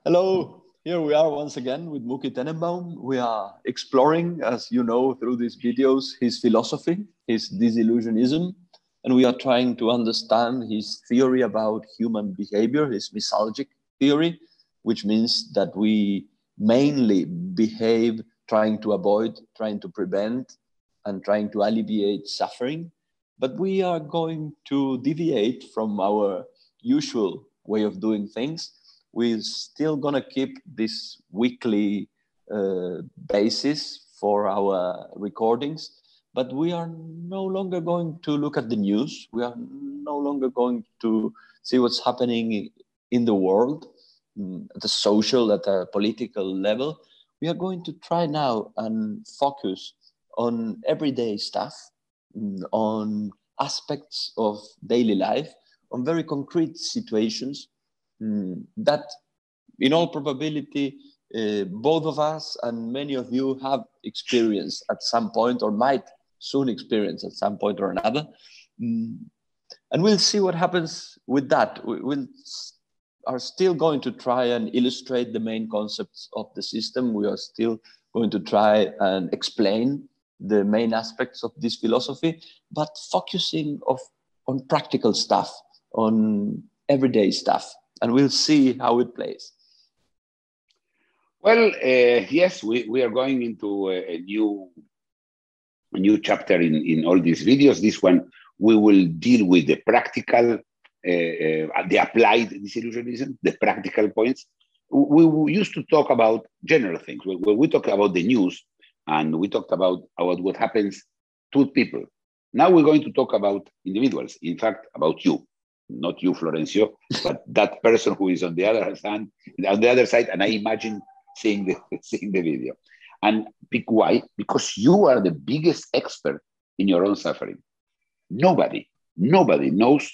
Hello, here we are once again with Mookie Tenembaum. We are exploring, as you know, through these videos, his philosophy, his disillusionism, and we are trying to understand his theory about human behavior, his misalgic theory, which means that we mainly behave trying to avoid, trying to prevent, and trying to alleviate suffering. But we are going to deviate from our usual way of doing things. We're still going to keep this weekly basis for our recordings, but we are no longer going to look at the news. We are no longer going to see what's happening in the world, at the social, at the political level. We are going to try now and focus on everyday stuff, on aspects of daily life, on very concrete situations that in all probability both of us and many of you have experienced at some point or might soon experience at some point or another. And we'll see what happens with that. We are still going to try and illustrate the main concepts of the system. We are still going to try and explain the main aspects of this philosophy, but focusing on practical stuff, on everyday stuff. And we'll see how it plays. Well, yes, we are going into a new chapter in all these videos. This one, we will deal with the practical, the applied disillusionism, the practical points. We used to talk about general things. We talked about the news, and we talked about what happens to people. Now we're going to talk about individuals, in fact, about you. Not you, Florencio, but that person who is on the other side, and I imagine seeing the video. And why? Because you are the biggest expert in your own suffering. Nobody knows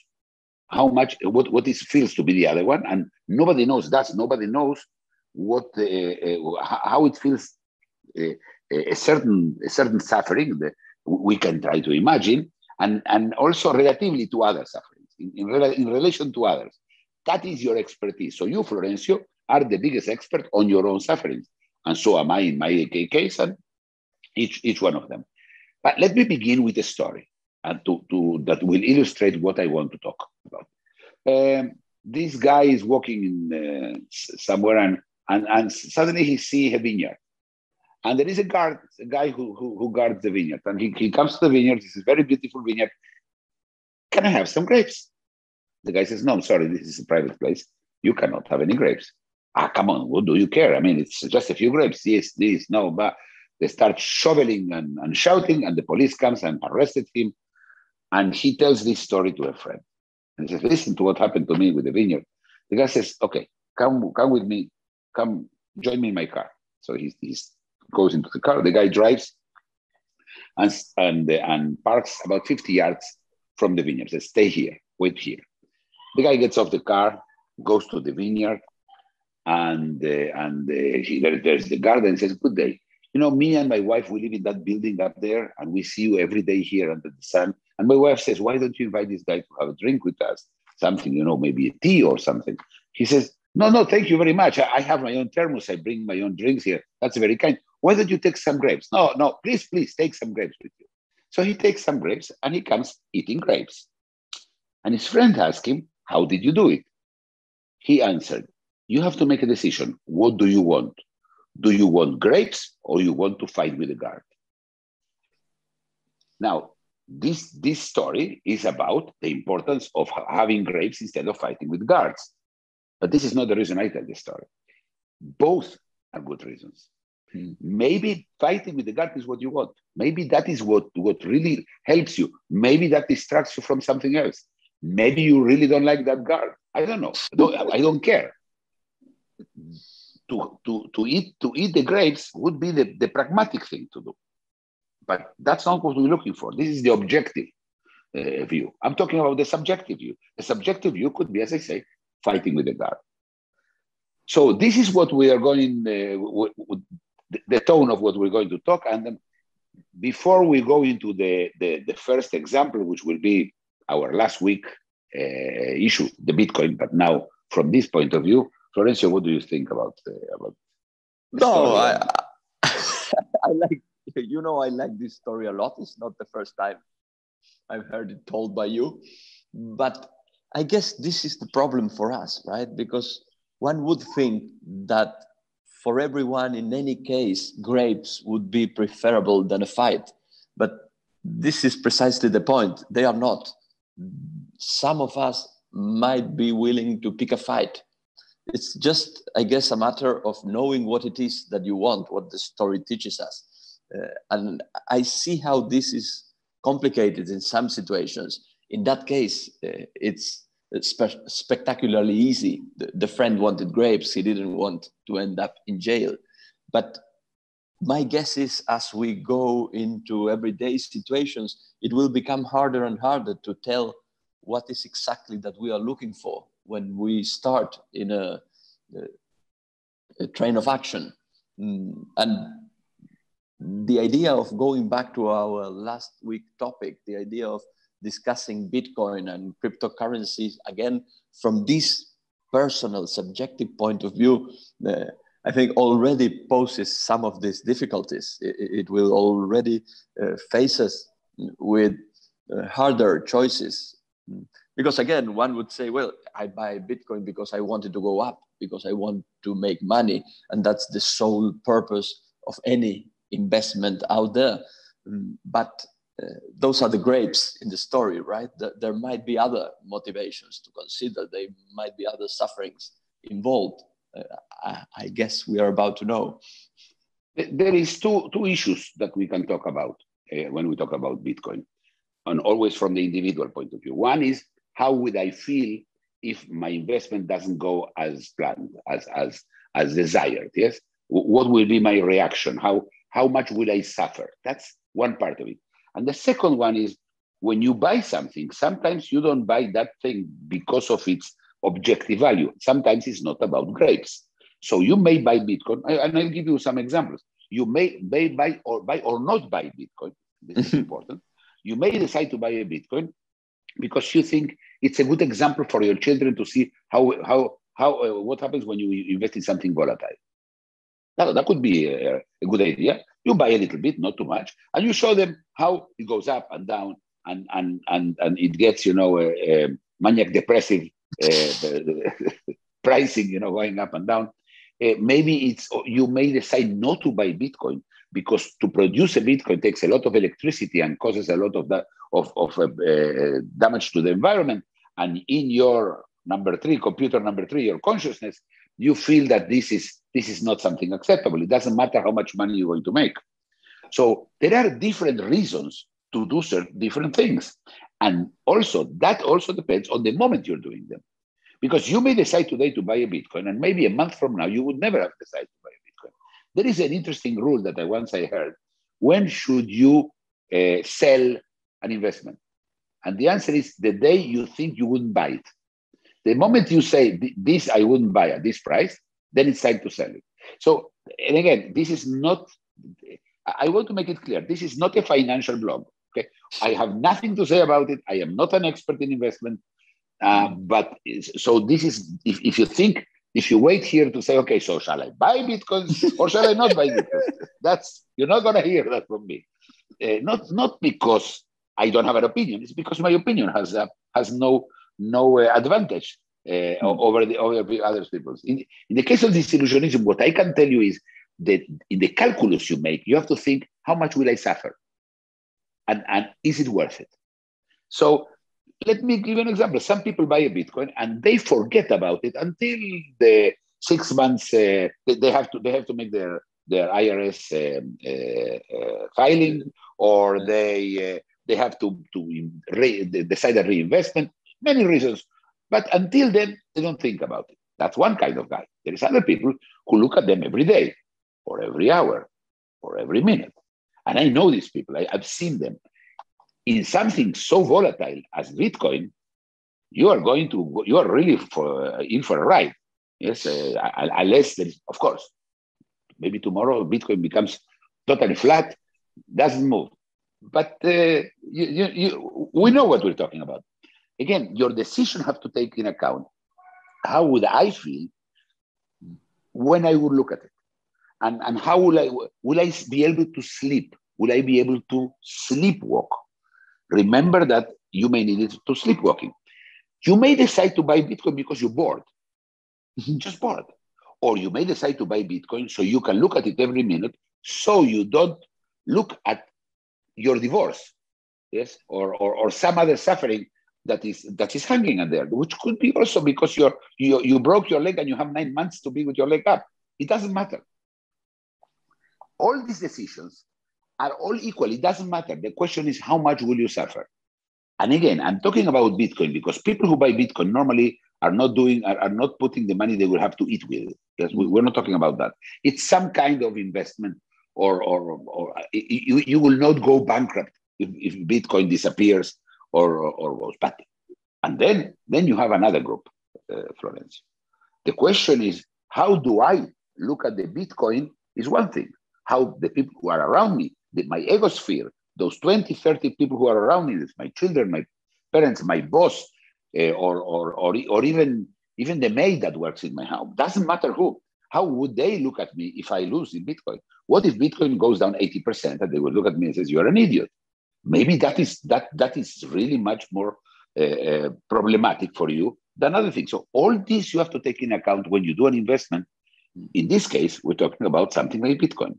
what it feels to be the other one, and nobody knows that. Nobody knows how it feels. A certain suffering that we can try to imagine, and also relatively to other suffering. In relation to others. That is your expertise. So you, Florencio, are the biggest expert on your own sufferings. And so am I in my case, and each one of them. But let me begin with a story that will illustrate what I want to talk about. This guy is walking in somewhere, and suddenly he sees a vineyard. And there is a guy who guards the vineyard. And he comes to the vineyard. This is a very beautiful vineyard. Can I have some grapes? The guy says, no, I'm sorry, this is a private place. You cannot have any grapes. Come on, what do you care? I mean, it's just a few grapes. Yes, this, no, but they start shoveling and shouting, and the police comes and arrested him. And he tells this story to a friend. And he says, listen to what happened to me with the vineyard. The guy says, okay, come with me. Come, join me in my car. So he goes into the car. The guy drives and parks about 50 yards from the vineyard. Says, stay here, wait here. The guy gets off the car, goes to the vineyard, and there's the garden. Says, good day. You know, me and my wife, we live in that building up there, and we see you every day here under the sun. And my wife says, why don't you invite this guy to have a drink with us? Something, you know, maybe a tea or something. He says, no, thank you very much. I have my own thermos. I bring my own drinks here. That's very kind. Why don't you take some grapes? No, please, take some grapes with you. So he takes some grapes, and he comes eating grapes. And his friend asked him, how did you do it? He answered, you have to make a decision. What do you want? Do you want grapes, or you want to fight with the guard? Now, this story is about the importance of having grapes instead of fighting with guards. But this is not the reason I tell this story. Both are good reasons. Maybe fighting with the guard is what you want. Maybe that is what really helps you. Maybe that distracts you from something else. Maybe you really don't like that guard. I don't know. I don't care. To eat the grapes would be the pragmatic thing to do. But that's not what we're looking for. This is the objective view. I'm talking about the subjective view. The subjective view could be, as I say, fighting with the guard. So this is what we are going, the tone of what we're going to talk. And then before we go into the first example, which will be our last week issue, the Bitcoin, but now from this point of view, Florencio, what do you think about the No, story? I like, I like this story a lot. It's not the first time I've heard it told by you, but I guess this is the problem for us, right? Because one would think that for everyone, in any case, grapes would be preferable than a fight. But this is precisely the point. They are not. Some of us might be willing to pick a fight. It's just, I guess, a matter of knowing what it is that you want, what the story teaches us. And I see how this is complicated in some situations. In that case, it's spectacularly easy. The friend wanted grapes. He didn't want to end up in jail. But my guess is as we go into everyday situations, it will become harder and harder to tell what is exactly that we are looking for when we start in a train of action. And the idea of going back to our last week topic, the idea of discussing Bitcoin and cryptocurrencies, again, from this personal, subjective point of view, I think already poses some of these difficulties. It will already face us with harder choices. Because again, one would say, well, I buy Bitcoin because I want it to go up, because I want to make money. And that's the sole purpose of any investment out there. But those are the grapes in the story, right? There might be other motivations to consider. There might be other sufferings involved. I guess we are about to know. There is two issues that we can talk about when we talk about Bitcoin, and always from the individual point of view. One is, how would I feel if my investment doesn't go as planned, as desired? Yes, what will be my reaction? How much will I suffer? That's one part of it. And the second one is, when you buy something, sometimes you don't buy that thing because of its objective value. Sometimes it's not about grapes. So you may buy Bitcoin, and I'll give you some examples. You may buy or not buy Bitcoin. This is important. You may decide to buy a Bitcoin because you think it's a good example for your children to see what happens when you invest in something volatile. That could be a good idea. You buy a little bit, not too much, and you show them how it goes up and down, and it gets, maniac depressive pricing, going up and down. Maybe you may decide not to buy Bitcoin because to produce a Bitcoin takes a lot of electricity and causes a lot of damage to the environment. And in your computer number three, your consciousness, you feel that this is not something acceptable. It doesn't matter how much money you're going to make. So there are different reasons to do different things. And that also depends on the moment you're doing them. Because you may decide today to buy a Bitcoin, and maybe a month from now, you would never have decided to buy a Bitcoin. There is an interesting rule that I once heard. When should you sell an investment? And the answer is the day you think you wouldn't buy it. The moment you say, this I wouldn't buy at this price, then it's time to sell it. So, and again, this is not, I want to make it clear, this is not a financial blog. Okay, I have nothing to say about it. I am not an expert in investment. But so this is, if you wait here to say, okay, so shall I buy Bitcoins or shall I not buy Bitcoins? You're not going to hear that from me. Not because I don't have an opinion. It's because my opinion has no advantage over the other people's. In the case of disillusionism, what I can tell you is that in the calculus you make, you have to think, how much will I suffer? And is it worth it? So let me give you an example. Some people buy a Bitcoin and they forget about it until the 6 months. They have to make their IRS filing, or they have to decide a reinvestment. Many reasons, but until then they don't think about it. That's one kind of guy. There is other people who look at them every day, or every hour, or every minute. And I know these people. I've seen them. In something so volatile as Bitcoin, you are really in for a ride. Yes, unless there is, of course, maybe tomorrow Bitcoin becomes totally flat, doesn't move. But we know what we're talking about. Again, your decision have to take in account, how would I feel when I would look at it. And how will I be able to sleep? Will I be able to sleepwalk? Remember that you may need it to sleepwalking. You may decide to buy Bitcoin because you're bored, just bored. Or you may decide to buy Bitcoin so you can look at it every minute, so you don't look at your divorce, yes, or some other suffering that is hanging in there, which could be also because you broke your leg and you have 9 months to be with your leg up. It doesn't matter. All these decisions are all equal. It doesn't matter. The question is, how much will you suffer? And again, I'm talking about Bitcoin because people who buy Bitcoin normally are not putting the money they will have to eat with. Yes, we're not talking about that. It's some kind of investment, or you will not go bankrupt if Bitcoin disappears or goes. But and then you have another group, Florence. The question is, how do I look at the Bitcoin? Is one thing. How the people who are around me, my egosphere, those 20, 30 people who are around me, my children, my parents, my boss, or even the maid that works in my house, doesn't matter who. How would they look at me if I lose in Bitcoin? What if Bitcoin goes down 80%, and they will look at me and says, "You're an idiot"? Maybe that is really much more problematic for you than other things. So all this you have to take in account when you do an investment. In this case, we're talking about something like Bitcoin.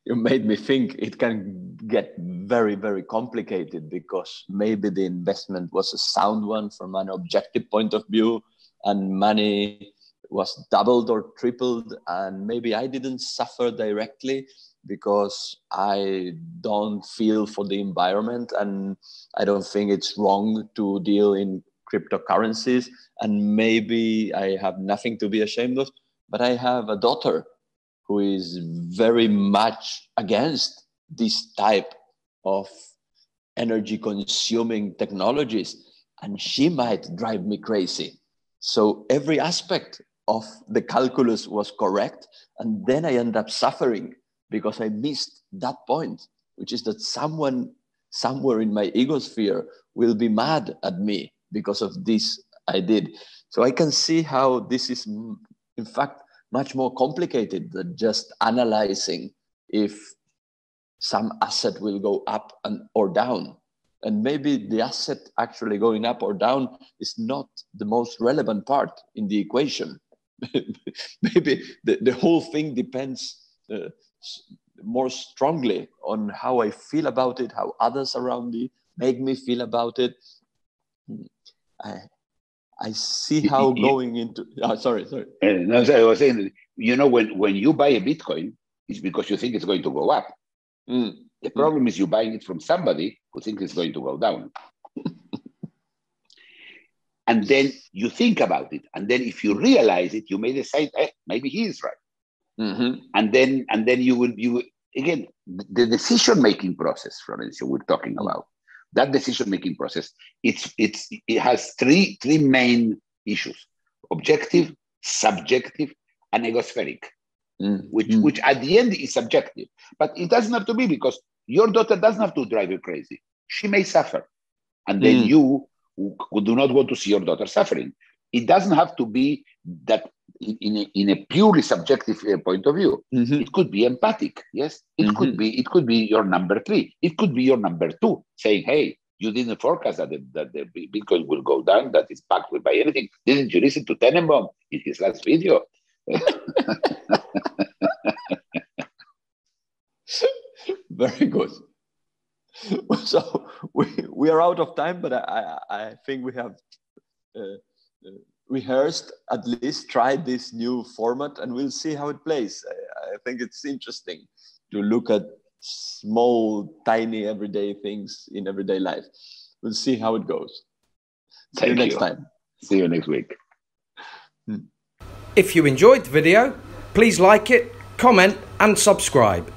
You made me think it can get very, very complicated, because maybe the investment was a sound one from an objective point of view, and money was doubled or tripled, and maybe I didn't suffer directly because I don't feel for the environment, and I don't think it's wrong to deal in cryptocurrencies, and maybe I have nothing to be ashamed of. But I have a daughter who is very much against this type of energy-consuming technologies, and she might drive me crazy. So every aspect of the calculus was correct, and then I end up suffering because I missed that point, which is that someone somewhere in my egosphere will be mad at me because of this I did. So I can see how this is, in fact, much more complicated than just analyzing if some asset will go up or down. And maybe the asset actually going up or down is not the most relevant part in the equation. Maybe the whole thing depends more strongly on how I feel about it, how others around me make me feel about it. I see how going into... sorry. No, I was saying, when you buy a Bitcoin, it's because you think it's going to go up. The problem is you're buying it from somebody who thinks it's going to go down. And then you think about it. And then if you realize it, you may decide, maybe he is right. Mm-hmm. And then you again, the decision-making process, Florencio, we're talking about. That decision-making process, it has three main issues: objective, subjective, and egospheric, which at the end is subjective. But it doesn't have to be, because your daughter doesn't have to drive you crazy. She may suffer. And then you who do not want to see your daughter suffering. It doesn't have to be that in a purely subjective point of view. It could be empathic, yes. It could be your number 3. It could be your number 2, saying, "Hey, you didn't forecast that the Bitcoin will go down, that is backed by anything. Didn't you listen to Tenenbaum in his last video?" Very good. So we are out of time, but I think we have rehearsed, at least tried this new format, and we'll see how it plays. I think it's interesting to look at small, tiny, everyday things in everyday life. We'll see how it goes. See you next time. See you next week. If you enjoyed the video, please like it, comment and subscribe.